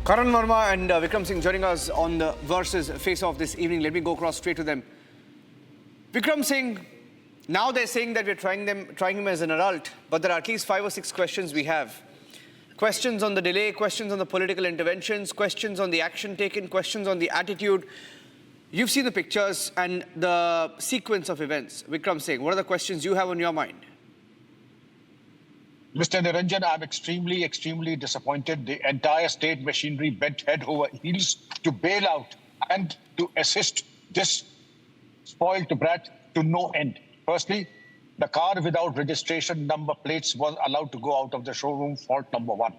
Karan Verma and Vikram Singh joining us on the Versus Face-Off this evening. Let me go across straight to them. Vikram Singh, now they're saying that we're trying him as an adult, but there are at least 5 or 6 questions we have. Questions on the delay, questions on the political interventions, questions on the action taken, questions on the attitude. You've seen the pictures and the sequence of events. Vikram Singh, what are the questions you have on your mind? Mr. Niranjan, I'm extremely disappointed. The entire state machinery bent head over heels to bail out and to assist this spoiled brat to no end. Firstly, the car without registration number plates was allowed to go out of the showroom, fault number 1.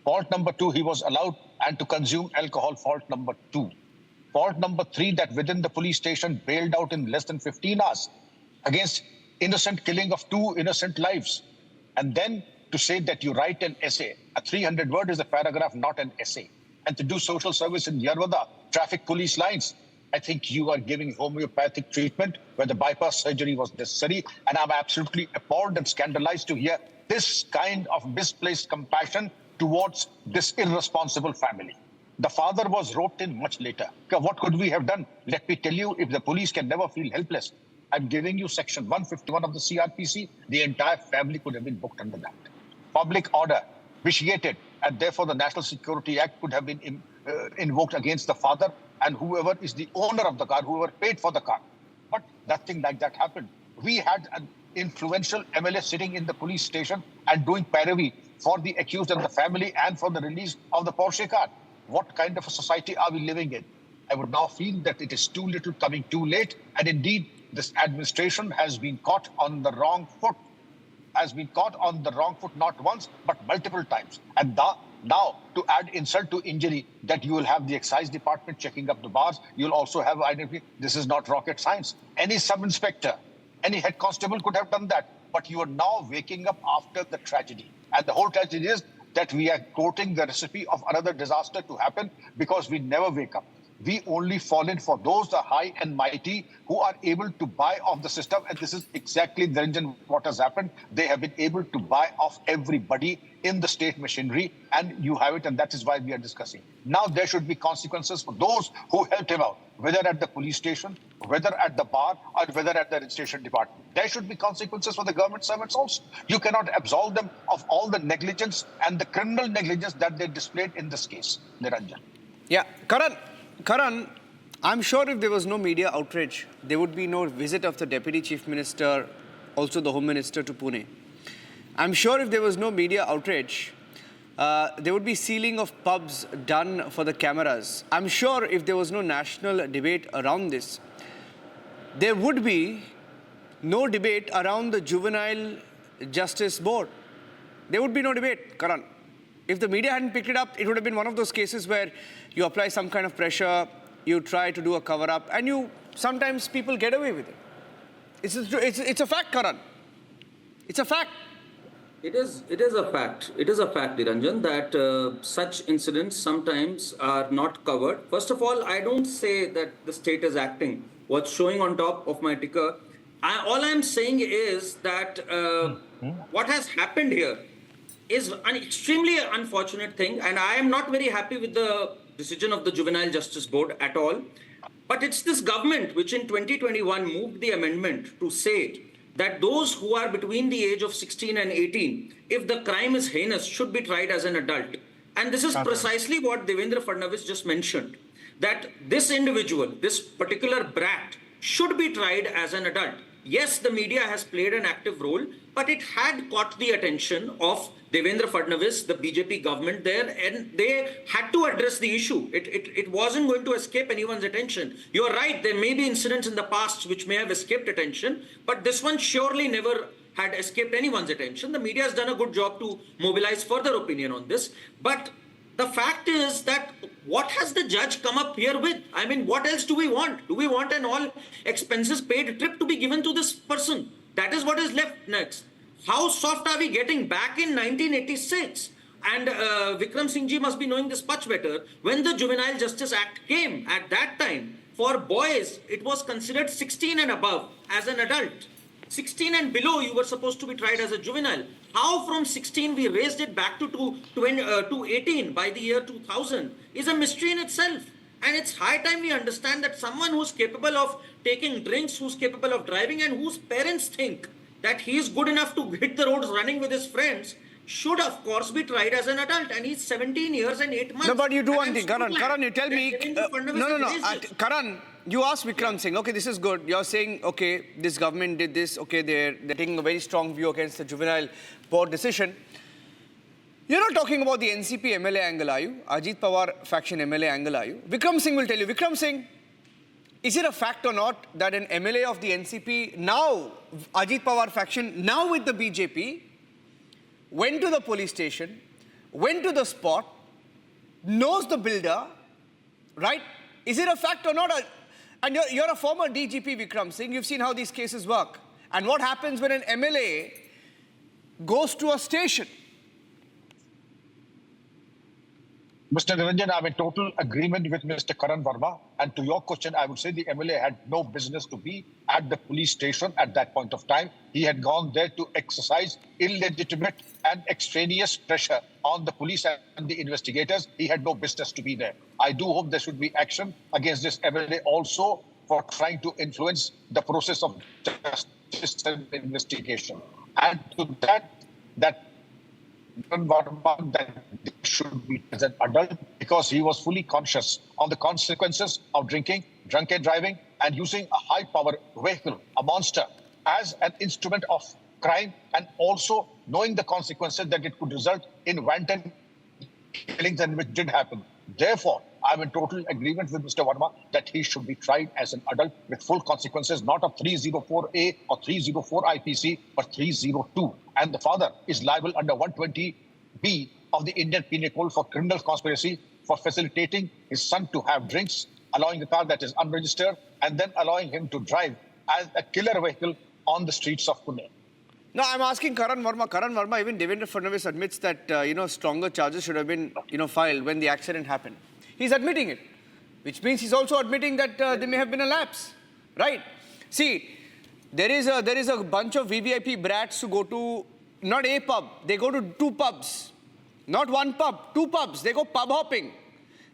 Fault number 2, he was allowed and to consume alcohol, fault number 2. Fault number 3, that within the police station bailed out in less than 15 hours against innocent killing of 2 innocent lives. And then to say that you write an essay, a 300 word is a paragraph, not an essay. And to do social service in Yarwada, traffic police lines, I think you are giving homeopathic treatment where the bypass surgery was necessary. And I'm absolutely appalled and scandalized to hear this kind of misplaced compassion towards this irresponsible family. The father was roped in much later. What could we have done? Let me tell you, if the police can never feel helpless, I'm giving you section 151 of the CRPC, the entire family could have been booked under that. Public order vitiated, and therefore the National Security Act could have been invoked against the father and whoever is the owner of the car, whoever paid for the car. But nothing like that happened. We had an influential MLA sitting in the police station and doing parody for the accused and the family and for the release of the Porsche car. What kind of a society are we living in? I would now feel that it is too little coming too late, and indeed this administration has been caught on the wrong foot. Not once, but multiple times. And now, to add insult to injury, that you will have the excise department checking up the bars, you'll also have identity. This is not rocket science. Any sub-inspector, any head constable could have done that. But you are now waking up after the tragedy. And the whole tragedy is that we are quoting the recipe of another disaster to happen because we never wake up. We only fall in for those, the high and mighty, who are able to buy off the system. And this is exactly, Niranjan, what has happened. They have been able to buy off everybody in the state machinery. And you have it, and that is why we are discussing. Now there should be consequences for those who helped him out, whether at the police station, whether at the bar, or whether at the registration department. There should be consequences for the government servants also. You cannot absolve them of all the negligence and the criminal negligence that they displayed in this case, Niranjan. Yeah, Karan, I'm sure if there was no media outrage, there would be no visit of the Deputy Chief Minister, also the Home Minister to Pune. I'm sure if there was no media outrage, there would be sealing of pubs done for the cameras. I'm sure if there was no national debate around this, there would be no debate around the Juvenile Justice Board. There would be no debate, Karan. If the media hadn't picked it up, it would have been one of those cases where you apply some kind of pressure, you try to do a cover-up, and sometimes people get away with it. It's a fact, Karan. It's a fact. It is a fact. It is a fact, Niranjan, that such incidents sometimes are not covered. First of all, I don't say that the state is acting. What's showing on top of my ticker, all I'm saying is that what has happened here is an extremely unfortunate thing, and I am not very happy with the decision of the Juvenile Justice Board at all. But it's this government which in 2021 moved the amendment to say that those who are between the age of 16 and 18, if the crime is heinous, should be tried as an adult. And this is precisely what Devendra Fadnavis just mentioned, that this individual, this particular brat, should be tried as an adult. Yes, the media has played an active role, but it had caught the attention of Devendra Fadnavis, the BJP government there, and they had to address the issue. It wasn't going to escape anyone's attention. You're right, there may be incidents in the past which may have escaped attention, but this one surely never had escaped anyone's attention. The media has done a good job to mobilize further opinion on this. But the fact is that what has the judge come up here with? I mean, what else do we want? Do we want an all expenses paid trip to be given to this person? That is what is left next. How soft are we getting? Back in 1986, and Vikram Singh ji must be knowing this much better, when the Juvenile Justice Act came at that time, for boys, it was considered 16 and above as an adult. 16 and below, you were supposed to be tried as a juvenile. How from 16 we raised it back to 18 by the year 2000 is a mystery in itself. And it's high time we understand that someone who's capable of taking drinks, who's capable of driving, and whose parents think that he is good enough to hit the roads running with his friends should, of course, be tried as an adult. And he's 17 years and 8 months. No, but you do And one I'm thing, so Karan. glad Karan, you tell that me. Devendra Fadnavis No. has raised this. Karan, you asked Vikram Singh. Okay, this is good. You're saying, okay, this government did this. Okay, they're taking a very strong view against the juvenile court decision. You're not talking about the NCP MLA angle, are you? Ajit Pawar faction MLA angle, are you? Vikram Singh will tell you. Vikram Singh, is it a fact or not that an MLA of the NCP, now Ajit Pawar faction, now with the BJP, went to the police station, went to the spot, knows the builder, right? Is it a fact or not? And you're a former DGP, Vikram Singh. You've seen how these cases work. And what happens when an MLA goes to a station? Mr. Niranjan, I'm in total agreement with Mr. Karan Verma. And to your question, I would say the MLA had no business to be at the police station at that point of time. He had gone there to exercise illegitimate and extraneous pressure on the police and the investigators. He had no business to be there. I do hope there should be action against this MLA also for trying to influence the process of justice and investigation. And to that should be as an adult because he was fully conscious on the consequences of drinking, drunken driving, and using a high-power vehicle, a monster, as an instrument of crime, and also knowing the consequences that it could result in wanton killings, and which did happen. Therefore, I'm in total agreement with Mr. Verma that he should be tried as an adult with full consequences, not of 304A or 304 IPC, but 302. And the father is liable under 120B of the Indian Penal Code for criminal conspiracy for facilitating his son to have drinks, allowing a car that is unregistered, and then allowing him to drive as a killer vehicle on the streets of Pune. No, I'm asking Karan Verma. Karan Verma, even Devendra Fadnavis admits that, stronger charges should have been, filed when the accident happened. He's admitting it, which means he's also admitting that there may have been a lapse, right? See, there is a bunch of VVIP brats who go to, not a pub, they go to 2 pubs. Not 1 pub, 2 pubs. They go pub hopping.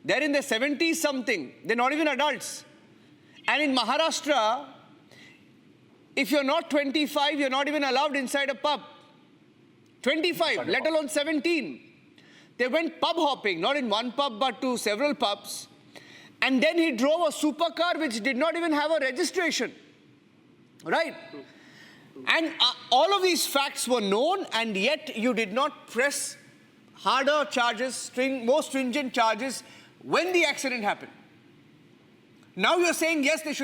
They're in their 70s something. They're not even adults. And in Maharashtra, if you're not 25, you're not even allowed inside a pub. 25, let alone 17. They went pub hopping, not in 1 pub, but to several pubs. And then he drove a supercar which did not even have a registration. Right? And all of these facts were known, and yet you did not press harder charges, more stringent charges when the accident happened. Now you're saying, yes, that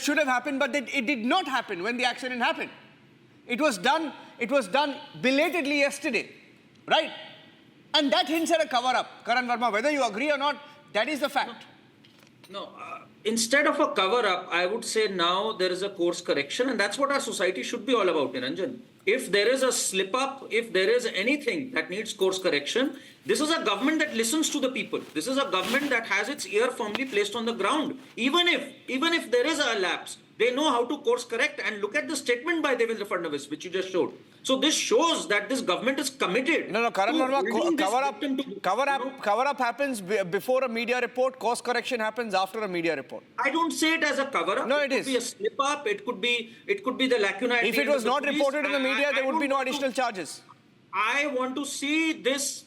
should have happened, but it did not happen when the accident happened. It was done belatedly yesterday, right? And that hints at a cover-up, Karan Verma. Whether you agree or not, that is the fact. No, instead of a cover-up, I would say now there is a course correction, and that's what our society should be all about, Niranjan. If there is a slip-up, if there is anything that needs course correction, this is a government that listens to the people. This is a government that has its ear firmly placed on the ground. Even if there is a lapse, they know how to course correct. And look at the statement by Devendra Fadnavis, which you just showed. So this shows that this government is committed. No, Karan Verma, cover-up happens before a media report. Course correction happens after a media report. I don't say it as a cover-up. No, it is. It could be a slip-up. It could be the lacuna. If it was not reported in the media, there would be no additional charges. I want to see this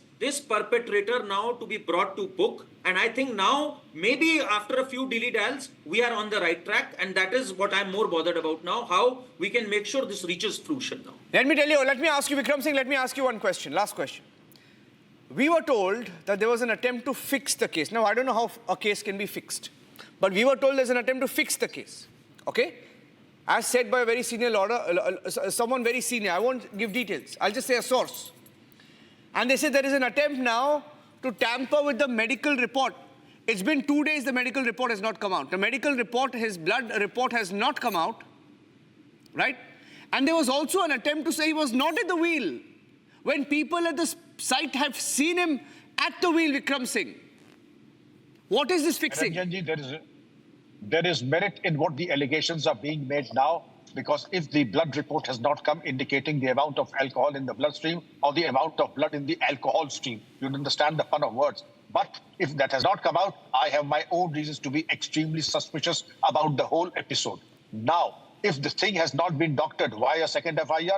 perpetrator now to be brought to book, and I think now maybe after a few dilly-dallies we are on the right track, and that is what I'm more bothered about now, how we can make sure this reaches fruition now. Let me ask you, Vikram Singh, let me ask you one question, last question. We were told that there was an attempt to fix the case. Now, I don't know how a case can be fixed, but we were told there's an attempt to fix the case, okay? As said by a very senior lawyer, someone very senior, I won't give details, I'll just say a source. And they say there is an attempt now to tamper with the medical report. It's been 2 days, the medical report has not come out. The medical report, his blood report has not come out, right? And there was also an attempt to say he was not at the wheel when people at the site have seen him at the wheel, Vikram Singh. What is this fixing? Ranjanji, there is merit in what the allegations are being made now. because if the blood report has not come indicating the amount of alcohol in the bloodstream or the amount of blood in the alcohol stream, you understand the fun of words. But if that has not come out, I have my own reasons to be extremely suspicious about the whole episode. Now, if the thing has not been doctored, why a second FIR?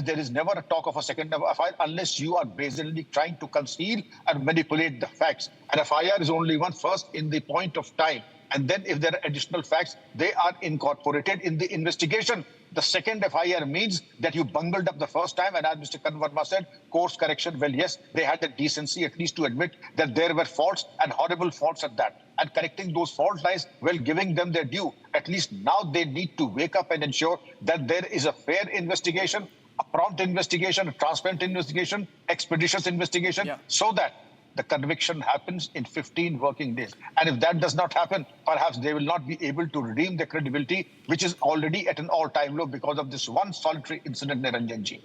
There is never a talk of a second FIR unless you are brazenly trying to conceal and manipulate the facts. An FIR is only one first in the point of time. And then if there are additional facts, they are incorporated in the investigation. The second FIR means that you bungled up the first time. And as Mr. Kanwarma said, course correction. Well, yes, they had the decency at least to admit that there were faults and horrible faults at that. And correcting those fault lines, well, giving them their due. At least now they need to wake up and ensure that there is a fair investigation, a prompt investigation, a transparent investigation, expeditious investigation, so that the conviction happens in 15 working days. And if that does not happen, perhaps they will not be able to redeem their credibility, which is already at an all-time low because of this one solitary incident, Niranjan ji.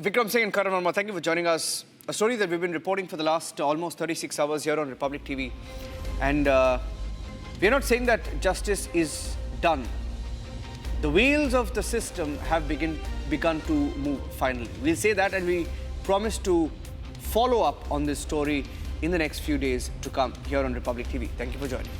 Vikram Singh and Karan Verma, thank you for joining us. A story that we've been reporting for the last almost 36 hours here on Republic TV. And we're not saying that justice is done. The wheels of the system have begun to move finally. We'll say that, and we promise to follow up on this story in the next few days to come here on Republic TV. Thank you for joining.